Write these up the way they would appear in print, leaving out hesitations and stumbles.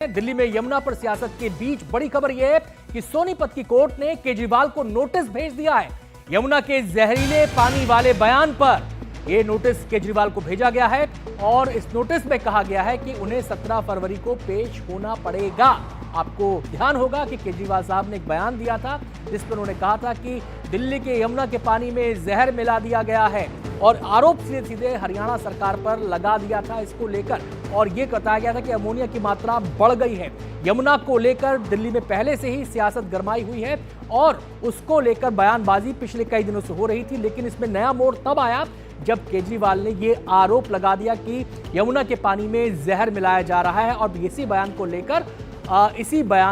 दिल्ली में यमुना पर सियासत के बीच बड़ी खबर यह है कि सोनीपत की कोर्ट ने केजरीवाल को नोटिस भेज दिया है। यमुना के जहरीले पानी वाले बयान पर यह नोटिस केजरीवाल को भेजा गया है और इस नोटिस में कहा गया है कि उन्हें 17 फरवरी को पेश होना पड़ेगा। आपको ध्यान होगा कि केजरीवाल साहब ने एक बयान दिया था जिस पर उन्होंने कहा था कि दिल्ली के यमुना के पानी में जहर मिला दिया गया है और आरोप सीधे सीधे हरियाणा सरकार पर लगा दिया था इसको लेकर, और यह बताया गया था कि अमोनिया की मात्रा बढ़ गई है। यमुना को लेकर दिल्ली में पहले से ही सियासत गरमाई हुई है और उसको लेकर बयानबाजी पिछले कई दिनों से हो रही थी, लेकिन इसमें नया मोड़ तब आया जब केजरीवाल ने यह आरोप लगा दिया कि यमुना के पानी में जहर मिलाया जा रहा है और इसी बयान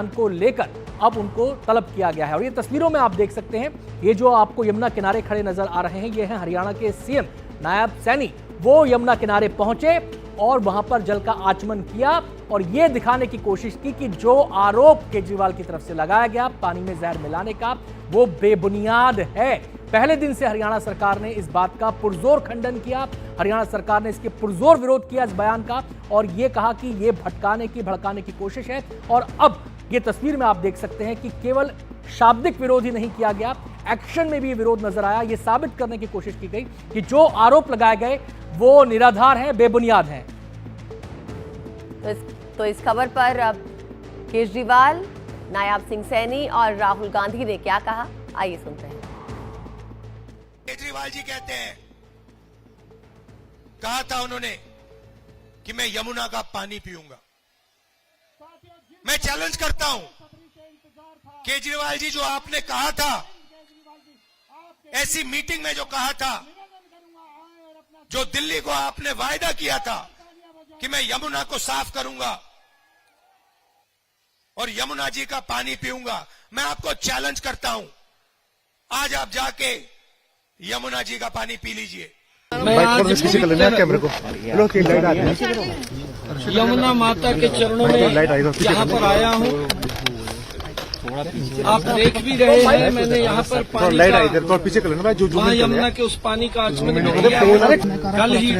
को लेकर अब उनको तलब किया गया है। और ये तस्वीरों में आप देख सकते हैं, ये जो आपको यमुना किनारे खड़े नजर आ रहे हैं, ये हैं हरियाणा के सीएम नायब सैनी। वो यमुना किनारे पहुंचे और वहां पर जल का आचमन किया और ये दिखाने की कोशिश की कि जो आरोप केजरीवाल की तरफ से लगाया गया पानी में जहर मिलाने का, वो बेबुनियाद है। पहले दिन से हरियाणा सरकार ने इस बात का पुरजोर खंडन किया, हरियाणा सरकार ने इसके पुरजोर विरोध किया इस बयान का और ये कहा कि ये भड़काने की कोशिश है। और अब ये तस्वीर में आप देख सकते हैं कि केवल शाब्दिक विरोध ही नहीं किया गया, एक्शन में भी विरोध नजर आया। ये साबित करने की कोशिश की गई कि जो आरोप लगाए गए वो निराधार हैं, बेबुनियाद हैं। तो इस खबर पर अब केजरीवाल, नायब सिंह सैनी और राहुल गांधी ने क्या कहा, आइए सुनते हैं। केजरीवाल जी कहते हैं, कहा था उन्होंने कि मैं यमुना का पानी पीऊंगा। मैं चैलेंज करता हूं, केजरीवाल जी जो आपने कहा था, ऐसी मीटिंग में जो कहा था, जो दिल्ली को आपने वायदा किया था कि मैं यमुना को साफ करूंगा और यमुना जी का पानी पीऊंगा, मैं आपको चैलेंज करता हूं, आज आप जाके यमुना जी का पानी पी लीजिए। यमुना माता के चरणों में यहाँ पर आया हूँ, आप देख भी रहे हैं। मैंने यहाँ पर पानी का पीछे कर लेना जो यमुना के उस पानी का आचमन किया है। कल ही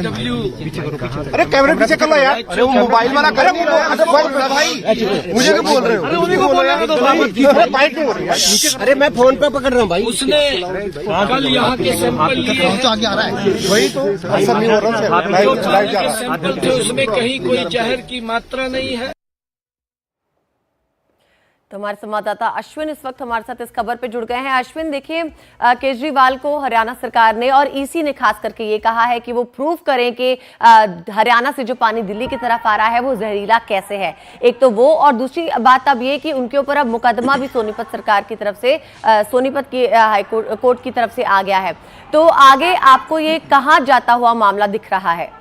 अरे कैमरे पीछे कर लो यार, अरे वो मोबाइल वाला करे भाई, मुझे क्यों बोल रहे हो? उन्हीं को बोल रहे हो। अरे मैं फोन पे पकड़ रहा हूँ भाई। उसने कल यहाँ के सैंपल लिए, वही तो सैंपल थे, उसमें कहीं कोई जहर की मात्रा नहीं है। तो हमारे संवाददाता अश्विन इस वक्त हमारे साथ इस खबर पे जुड़ गए हैं। अश्विन, देखिए, केजरीवाल को हरियाणा सरकार ने और ईसी ने खास करके ये कहा है कि वो प्रूव करें कि हरियाणा से जो पानी दिल्ली की तरफ आ रहा है वो जहरीला कैसे है। एक तो वो, और दूसरी बात अब ये कि उनके ऊपर अब मुकदमा भी सोनीपत सरकार की तरफ से, सोनीपत की हाईकोर्ट की तरफ से आ गया है। तो आगे आपको ये कहाँ जाता हुआ मामला दिख रहा है?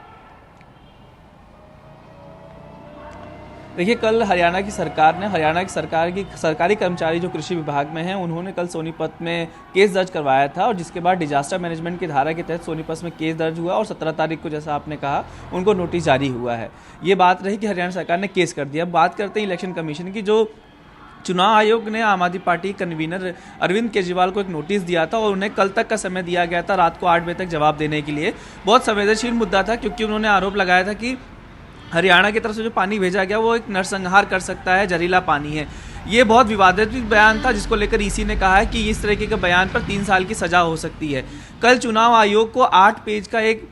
देखिए, कल हरियाणा की सरकार की सरकारी कर्मचारी जो कृषि विभाग में हैं, उन्होंने कल सोनीपत में केस दर्ज करवाया था और जिसके बाद डिजास्टर मैनेजमेंट की धारा के तहत सोनीपत में केस दर्ज हुआ और 17 तारीख को, जैसा आपने कहा, उनको नोटिस जारी हुआ है। ये बात रही कि हरियाणा सरकार ने केस कर दिया। अब बात करते हैं इलेक्शन कमीशन की। जो चुनाव आयोग ने आम आदमी पार्टी कन्वीनर अरविंद केजरीवाल को एक नोटिस दिया था और उन्हें कल तक का समय दिया गया था, रात को 8 बजे तक जवाब देने के लिए। बहुत संवेदनशील मुद्दा था क्योंकि उन्होंने आरोप लगाया था कि हरियाणा की तरफ से जो पानी भेजा गया वो एक नरसंहार कर सकता है, जहरीला पानी है। ये बहुत विवादित बयान था जिसको लेकर ईसी ने कहा है कि इस तरीके के बयान पर 3 साल की सजा हो सकती है। कल चुनाव आयोग को 8 पेज का एक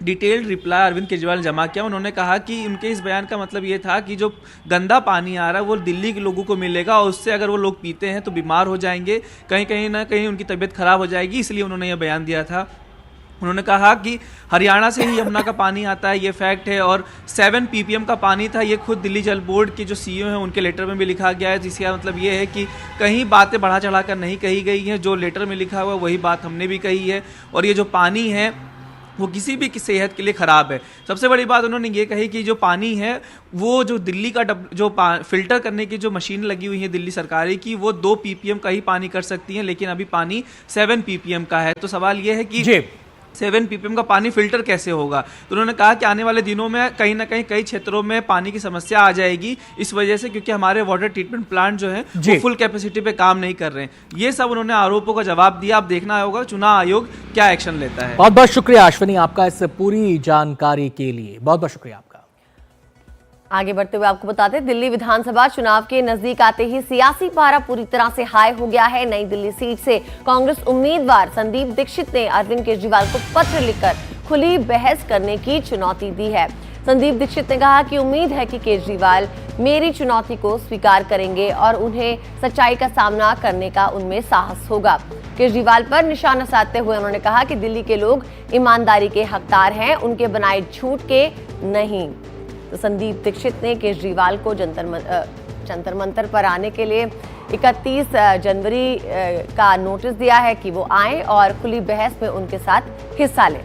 डिटेल्ड रिप्लाई अरविंद केजरीवाल ने जमा किया। उन्होंने कहा कि उनके इस बयान का मतलब ये था कि जो गंदा पानी आ रहा है वो दिल्ली के लोगों को मिलेगा और उससे अगर वो लोग पीते हैं तो बीमार हो जाएंगे, कहीं ना कहीं उनकी तबीयत खराब हो जाएगी, इसलिए उन्होंने यह बयान दिया था। उन्होंने कहा कि हरियाणा से ही यमुना का पानी आता है, ये फैक्ट है, और 7 ppm का पानी था। ये खुद दिल्ली जल बोर्ड के जो सीईओ हैं उनके लेटर में भी लिखा गया है, जिसका मतलब ये है कि कहीं बातें बढ़ा चढ़ाकर नहीं कही गई हैं। जो लेटर में लिखा हुआ है वही बात हमने भी कही है और ये जो पानी है वो किसी भी की सेहत के लिए ख़राब है। सबसे बड़ी बात उन्होंने ये कही कि जो पानी है वो जो दिल्ली का फिल्टर करने की जो मशीन लगी हुई है दिल्ली सरकारी की, वो 2 ppm का ही पानी कर सकती हैं, लेकिन अभी पानी 7 ppm का है। तो सवाल ये है कि 7 ppm का पानी फिल्टर कैसे होगा? तो उन्होंने कहा कि आने वाले दिनों में कहीं ना कहीं कई क्षेत्रों में पानी की समस्या आ जाएगी इस वजह से, क्योंकि हमारे वाटर ट्रीटमेंट प्लांट जो है वो फुल कैपेसिटी पे काम नहीं कर रहे हैं। ये सब उन्होंने आरोपों का जवाब दिया। अब देखना होगा चुनाव आयोग क्या एक्शन लेता है। बहुत बहुत शुक्रिया अश्विनी आपका इस पूरी जानकारी के लिए, बहुत बहुत शुक्रिया आपका। आगे बढ़ते हुए आपको बताते हैं, दिल्ली विधानसभा चुनाव के नजदीक आते ही सियासी पारा पूरी तरह से हाई हो गया है। नई दिल्ली सीट से कांग्रेस उम्मीदवार संदीप दीक्षित ने अरविंद केजरीवाल को पत्र लिखकर खुली बहस करने की चुनौती दी है। संदीप दीक्षित ने कहा कि उम्मीद है कि केजरीवाल मेरी चुनौती को स्वीकार करेंगे और उन्हें सच्चाई का सामना करने का उनमें साहस होगा। केजरीवाल पर निशाना साधते हुए उन्होंने कहा कि दिल्ली के लोग ईमानदारी के हकदार हैं, उनके बनाए झूठ के नहीं। तो संदीप दीक्षित ने केजरीवाल को जंतर मंतर पर आने के लिए 31 जनवरी का नोटिस दिया है कि वो आए और खुली बहस में उनके साथ हिस्सा लें।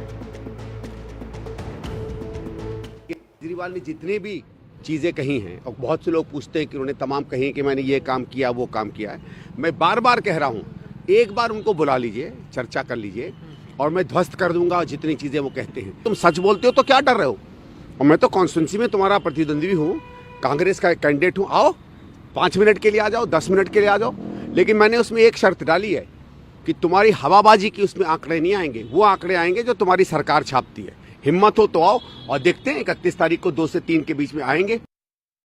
केजरीवाल ने जितनी भी चीज़ें कही हैं, और बहुत से लोग पूछते हैं कि उन्होंने तमाम कही हैं कि मैंने ये काम किया वो काम किया है, मैं बार बार कह रहा हूँ, एक बार उनको बुला लीजिए, चर्चा कर लीजिए और मैं ध्वस्त कर दूंगा जितनी चीज़ें वो कहते हैं। तुम सच बोलते हो तो क्या डर रहे हो? और मैं तो कॉन्स्टिट्यूंसी में तुम्हारा प्रतिद्वंदी भी हूँ, कांग्रेस का कैंडिडेट हूँ। आओ 5 मिनट के लिए आ जाओ, 10 मिनट के लिए आ जाओ, लेकिन मैंने उसमें एक शर्त डाली है कि तुम्हारी हवाबाजी की उसमें आंकड़े नहीं आएंगे, वो आंकड़े आएंगे जो तुम्हारी सरकार छापती है। हिम्मत हो तो आओ और देखते हैं 31 तारीख को 2 से 3 के बीच में आएंगे।